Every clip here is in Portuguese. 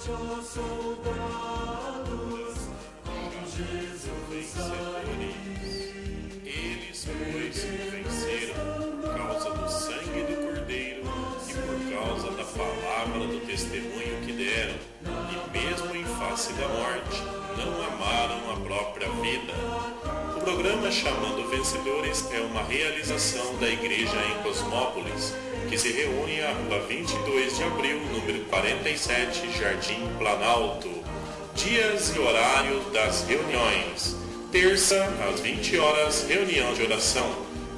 ó soldados, com Jesus aí. Eles, pois, venceram por causa do sangue do Cordeiro e por causa da palavra do testemunho que deram, e mesmo em face da morte, não amaram a própria vida. O programa Chamando Vencedores é uma realização da Igreja em Cosmópolis, que se reúne à Rua 22 de Abril, número 47, Jardim Planalto. Dias e horários das reuniões: terça, às 20 horas, reunião de oração;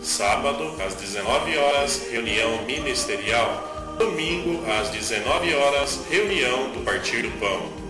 sábado, às 19 horas, reunião ministerial; domingo, às 19 horas, reunião do Partir do Pão.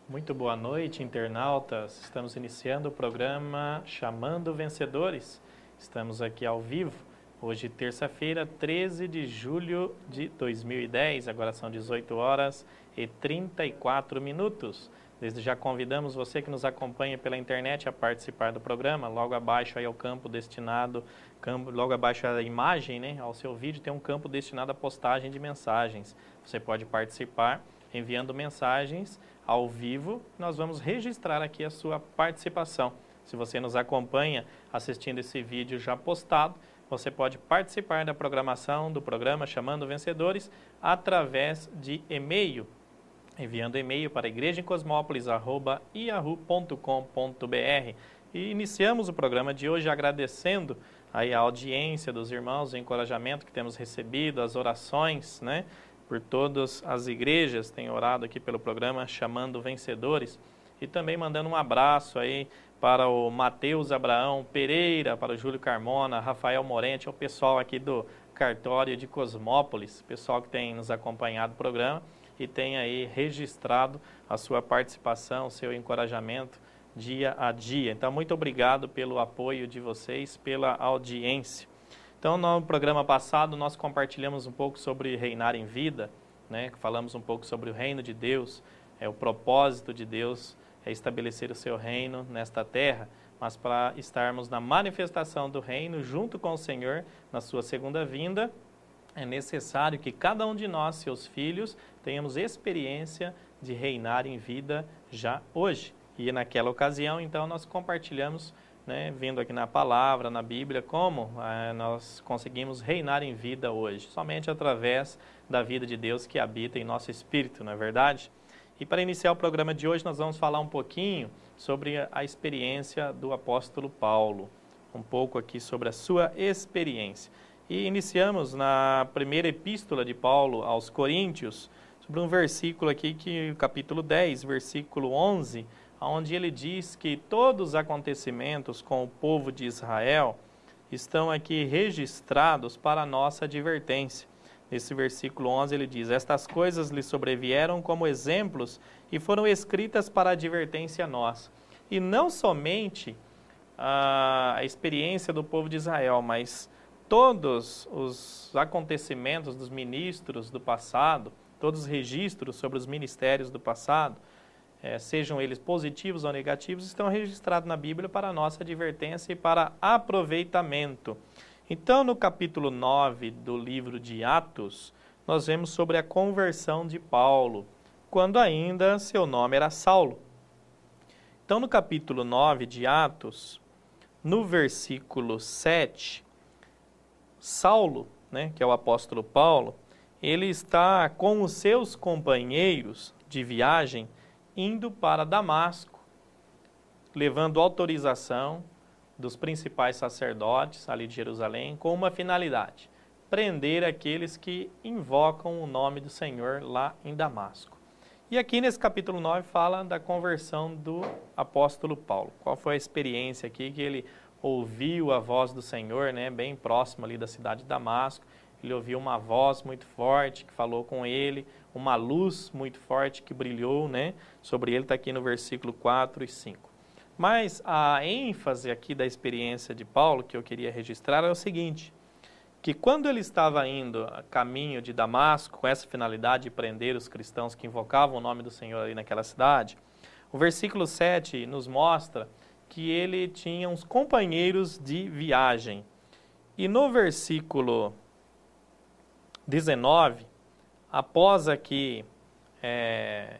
Muito boa noite, internautas. Estamos iniciando o programa Chamando Vencedores. Estamos aqui ao vivo, hoje terça-feira, 13 de julho de 2010. Agora são 18 horas e 34 minutos. Desde já convidamos você que nos acompanha pela internet a participar do programa. Logo abaixo aí é o campo destinado, logo abaixo a imagem, né, ao seu vídeo, tem um campo destinado à postagem de mensagens. Você pode participar enviando mensagens ao vivo. Nós vamos registrar aqui a sua participação. Se você nos acompanha assistindo esse vídeo já postado, você pode participar da programação do programa Chamando Vencedores através de e-mail, enviando e-mail para igrejaemcosmopolis@yahoo.com.br. E iniciamos o programa de hoje agradecendo aí a audiência dos irmãos, o encorajamento que temos recebido, as orações, né? Por todas as igrejas têm orado aqui pelo programa Chamando Vencedores, e também mandando um abraço aí para o Mateus Abraão Pereira, para o Júlio Carmona, Rafael Morente, o pessoal aqui do cartório de Cosmópolis, pessoal que tem nos acompanhado o programa e tem aí registrado a sua participação, o seu encorajamento dia a dia. Então, muito obrigado pelo apoio de vocês, pela audiência. Então, no programa passado, nós compartilhamos um pouco sobre reinar em vida, né? Falamos um pouco sobre o reino de Deus, o propósito de Deus é estabelecer o seu reino nesta terra, mas para estarmos na manifestação do reino junto com o Senhor na sua segunda vinda, é necessário que cada um de nós, seus filhos, tenhamos experiência de reinar em vida já hoje. E naquela ocasião, então, nós compartilhamos, né, vendo aqui na palavra, na Bíblia, como nós conseguimos reinar em vida hoje, somente através da vida de Deus que habita em nosso espírito, não é verdade? E para iniciar o programa de hoje, nós vamos falar um pouquinho sobre a experiência do apóstolo Paulo, um pouco aqui sobre a sua experiência. E iniciamos na primeira epístola de Paulo aos Coríntios, sobre um versículo aqui, capítulo 10, versículo 11, onde ele diz que todos os acontecimentos com o povo de Israel estão aqui registrados para a nossa advertência. Nesse versículo 11 ele diz: estas coisas lhe sobrevieram como exemplos e foram escritas para advertência nossa. E não somente a experiência do povo de Israel, mas todos os acontecimentos dos ministros do passado, todos os registros sobre os ministérios do passado, sejam eles positivos ou negativos, estão registrados na Bíblia para a nossa advertência e para aproveitamento. Então, no capítulo 9 do livro de Atos, nós vemos sobre a conversão de Paulo, quando ainda seu nome era Saulo. Então, no capítulo 9 de Atos, no versículo 7, Saulo, né, que é o apóstolo Paulo, ele está com os seus companheiros de viagem indo para Damasco, levando autorização dos principais sacerdotes ali de Jerusalém, com uma finalidade: prender aqueles que invocam o nome do Senhor lá em Damasco. E aqui nesse capítulo 9 fala da conversão do apóstolo Paulo. Qual foi a experiência aqui que ele ouviu a voz do Senhor, né, bem próximo ali da cidade de Damasco. Ele ouviu uma voz muito forte que falou com ele, uma luz muito forte que brilhou, né, sobre ele, está aqui no versículo 4 e 5. Mas a ênfase aqui da experiência de Paulo, que eu queria registrar, é o seguinte: que quando ele estava indo a caminho de Damasco, com essa finalidade de prender os cristãos que invocavam o nome do Senhor ali naquela cidade, O versículo 7 nos mostra que ele tinha uns companheiros de viagem. E no versículo 19, após aqui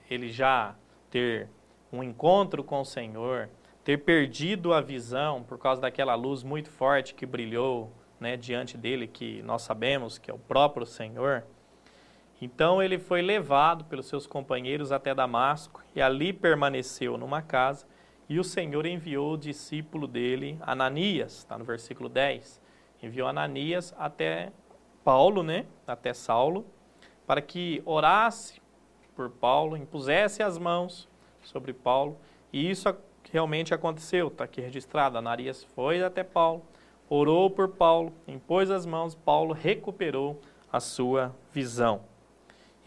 ele já ter um encontro com o Senhor, ter perdido a visão por causa daquela luz muito forte que brilhou, né, diante dele, que nós sabemos que é o próprio Senhor, então ele foi levado pelos seus companheiros até Damasco e ali permaneceu numa casa, e o Senhor enviou o discípulo dele, Ananias, está no versículo 10, enviou Ananias até Paulo, né, até Saulo, para que orasse por Paulo, impusesse as mãos sobre Paulo, e isso realmente aconteceu, está aqui registrado. Ananias foi até Paulo, orou por Paulo, impôs as mãos, Paulo recuperou a sua visão.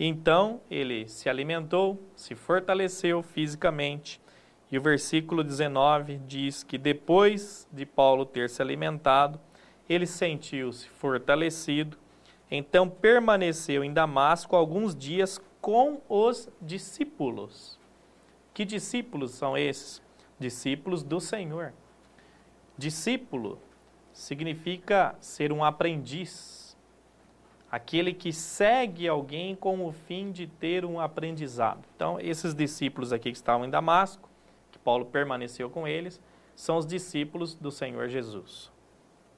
Então ele se alimentou, se fortaleceu fisicamente, e o versículo 19 diz que depois de Paulo ter se alimentado, ele sentiu-se fortalecido, então permaneceu em Damasco alguns dias com os discípulos. Que discípulos são esses? Discípulos do Senhor. Discípulo significa ser um aprendiz, aquele que segue alguém com o fim de ter um aprendizado. Então, esses discípulos aqui que estavam em Damasco, que Paulo permaneceu com eles, são os discípulos do Senhor Jesus.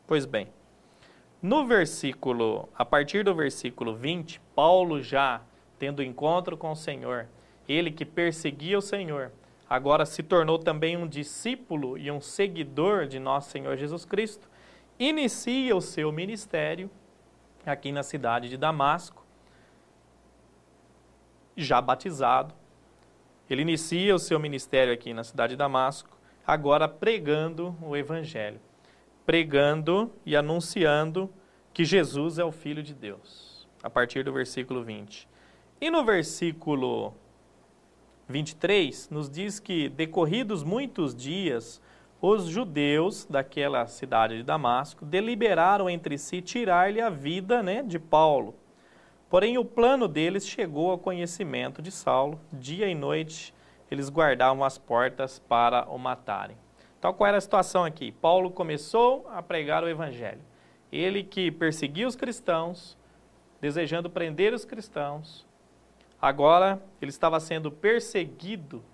Pois bem, a partir do versículo 20, Paulo já tendo encontro com o Senhor, ele que perseguia o Senhor, agora se tornou também um discípulo e um seguidor de nosso Senhor Jesus Cristo, inicia o seu ministério aqui na cidade de Damasco, já batizado. Ele inicia o seu ministério aqui na cidade de Damasco, agora pregando o Evangelho, pregando e anunciando que Jesus é o Filho de Deus, a partir do versículo 20. E no versículo 23, nos diz que, decorridos muitos dias, os judeus daquela cidade de Damasco deliberaram entre si tirar-lhe a vida, né, de Paulo. Porém, o plano deles chegou ao conhecimento de Saulo. Dia e noite, eles guardavam as portas para o matarem. Então, qual era a situação aqui? Paulo começou a pregar o Evangelho. Ele que perseguia os cristãos, desejando prender os cristãos, agora ele estava sendo perseguido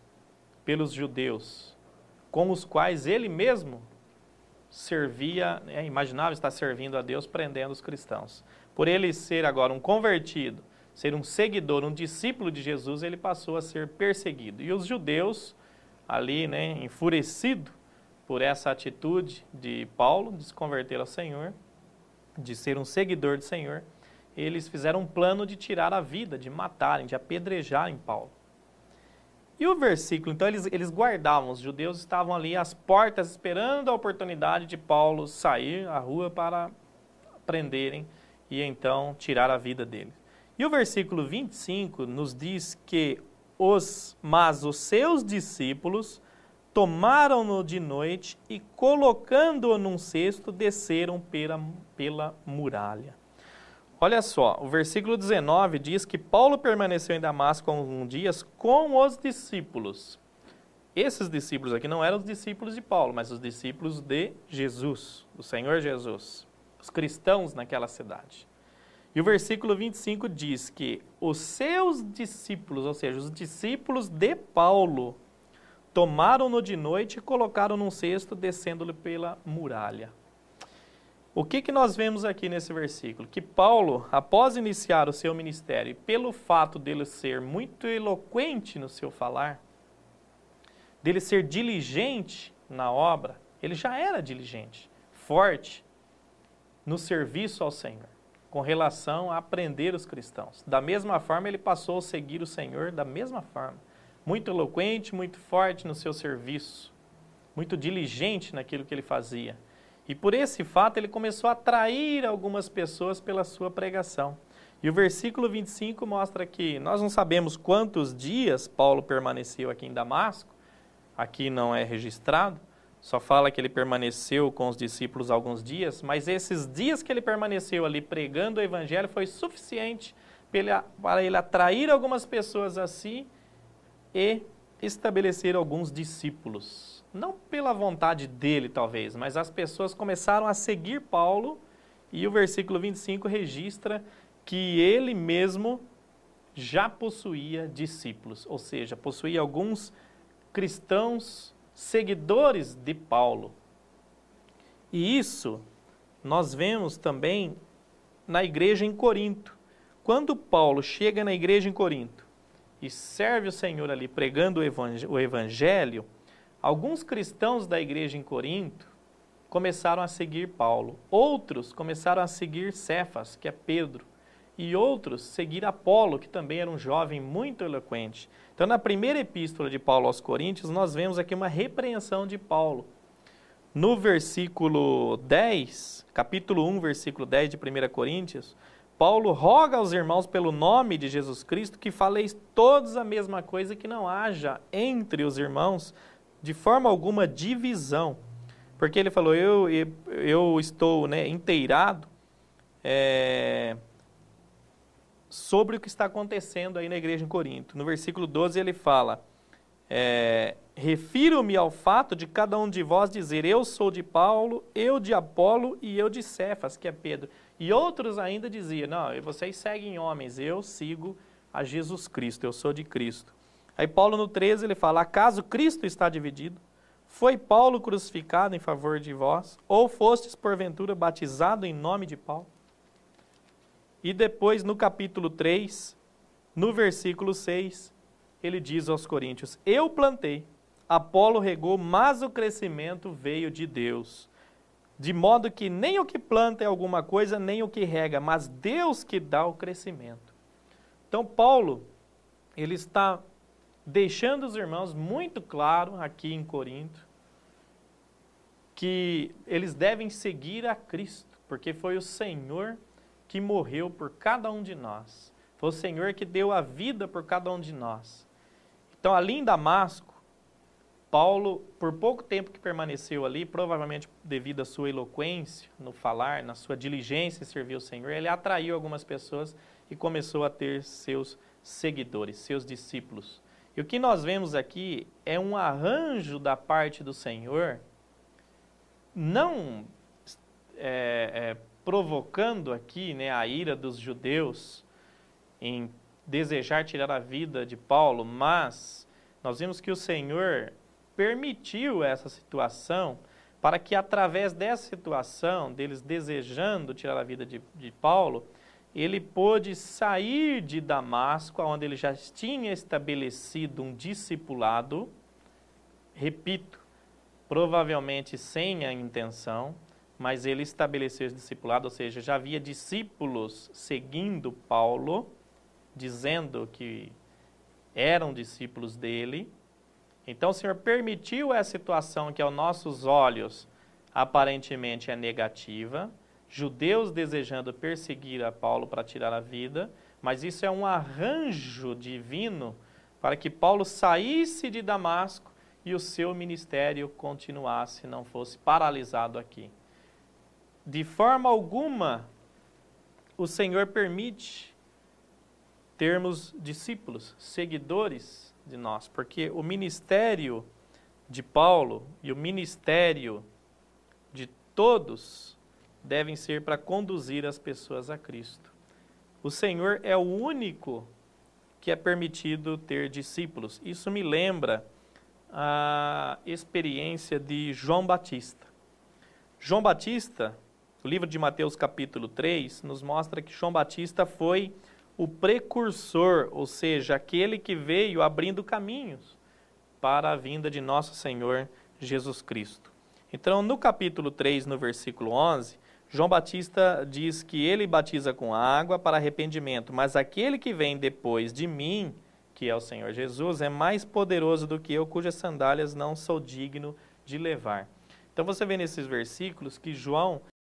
pelos judeus, com os quais ele mesmo servia, imaginava estar servindo a Deus, prendendo os cristãos. Por ele ser agora um convertido, ser um seguidor, um discípulo de Jesus, ele passou a ser perseguido. E os judeus, ali, né, enfurecidos por essa atitude de Paulo, de se converter ao Senhor, de ser um seguidor do Senhor, eles fizeram um plano de tirar a vida, de matarem, de apedrejarem Paulo. E o versículo, então eles guardavam, os judeus estavam ali às portas esperando a oportunidade de Paulo sair à rua para prenderem e então tirar a vida dele. E o versículo 25 nos diz que mas os seus discípulos tomaram-no de noite e, colocando-o num cesto, desceram pela muralha. Olha só, o versículo 19 diz que Paulo permaneceu em Damasco alguns dias com os discípulos. Esses discípulos aqui não eram os discípulos de Paulo, mas os discípulos de Jesus, do Senhor Jesus, os cristãos naquela cidade. E o versículo 25 diz que os seus discípulos, ou seja, os discípulos de Paulo, tomaram-no de noite e colocaram num cesto, descendo-lhe pela muralha. O que nós vemos aqui nesse versículo? Que Paulo, após iniciar o seu ministério, pelo fato dele ser muito eloquente no seu falar, dele ser diligente na obra, ele já era diligente, forte no serviço ao Senhor, com relação a aprender os cristãos. Da mesma forma, ele passou a seguir o Senhor da mesma forma. Muito eloquente, muito forte no seu serviço, muito diligente naquilo que ele fazia. E por esse fato ele começou a atrair algumas pessoas pela sua pregação. E o versículo 25 mostra que nós não sabemos quantos dias Paulo permaneceu aqui em Damasco, aqui não é registrado, só fala que ele permaneceu com os discípulos alguns dias, mas esses dias que ele permaneceu ali pregando o Evangelho foi suficiente para ele atrair algumas pessoas a si e estabelecer alguns discípulos. Não pela vontade dele, talvez, mas as pessoas começaram a seguir Paulo e o versículo 25 registra que ele mesmo já possuía discípulos, ou seja, possuía alguns cristãos seguidores de Paulo. E isso nós vemos também na igreja em Corinto. Quando Paulo chega na igreja em Corinto e serve o Senhor ali pregando o evangelho, alguns cristãos da igreja em Corinto começaram a seguir Paulo. Outros começaram a seguir Cefas, que é Pedro. E outros seguir Apolo, que também era um jovem muito eloquente. Então, na primeira epístola de Paulo aos Coríntios, nós vemos aqui uma repreensão de Paulo. No versículo 10, capítulo 1, versículo 10 de 1 Coríntios, Paulo roga aos irmãos pelo nome de Jesus Cristo que faleis todos a mesma coisa, que não haja entre os irmãos de forma alguma divisão. Porque ele falou, eu estou inteirado sobre o que está acontecendo aí na igreja em Corinto. No versículo 12 ele fala, refiro-me ao fato de cada um de vós dizer, eu sou de Paulo, eu de Apolo e eu de Cefas, que é Pedro. E outros ainda diziam, não, vocês seguem homens, eu sigo a Jesus Cristo, eu sou de Cristo. Aí Paulo no 13 ele fala, acaso Cristo está dividido? Foi Paulo crucificado em favor de vós? Ou fostes porventura batizado em nome de Paulo? E depois no capítulo 3, no versículo 6, ele diz aos coríntios, eu plantei, Apolo regou, mas o crescimento veio de Deus. De modo que nem o que planta é alguma coisa, nem o que rega, mas Deus que dá o crescimento. Então Paulo, ele está deixando os irmãos muito claro aqui em Corinto, que eles devem seguir a Cristo, porque foi o Senhor que morreu por cada um de nós. Foi o Senhor que deu a vida por cada um de nós. Então, ali em Damasco, Paulo, por pouco tempo que permaneceu ali, provavelmente devido à sua eloquência no falar, na sua diligência em servir o Senhor, ele atraiu algumas pessoas e começou a ter seus seguidores, seus discípulos. E o que nós vemos aqui é um arranjo da parte do Senhor, não provocando aqui a ira dos judeus em desejar tirar a vida de Paulo, mas nós vemos que o Senhor permitiu essa situação para que através dessa situação, deles desejando tirar a vida de Paulo, ele pôde sair de Damasco, onde ele já tinha estabelecido um discipulado, repito, provavelmente sem a intenção, mas ele estabeleceu esse discipulado, ou seja, já havia discípulos seguindo Paulo, dizendo que eram discípulos dele. Então o Senhor permitiu essa situação que aos nossos olhos aparentemente é negativa, judeus desejando perseguir a Paulo para tirar a vida, mas isso é um arranjo divino para que Paulo saísse de Damasco e o seu ministério continuasse, não fosse paralisado aqui. De forma alguma, o Senhor permite termos discípulos, seguidores de nós, porque o ministério de Paulo e o ministério de todos devem ser para conduzir as pessoas a Cristo. O Senhor é o único que é permitido ter discípulos. Isso me lembra a experiência de João Batista. João Batista, o livro de Mateus capítulo 3, nos mostra que João Batista foi o precursor, ou seja, aquele que veio abrindo caminhos para a vinda de nosso Senhor Jesus Cristo. Então, no capítulo 3, no versículo 11, João Batista diz que ele batiza com água para arrependimento, mas aquele que vem depois de mim, que é o Senhor Jesus, é mais poderoso do que eu, cujas sandálias não sou digno de levar. Então você vê nesses versículos que João,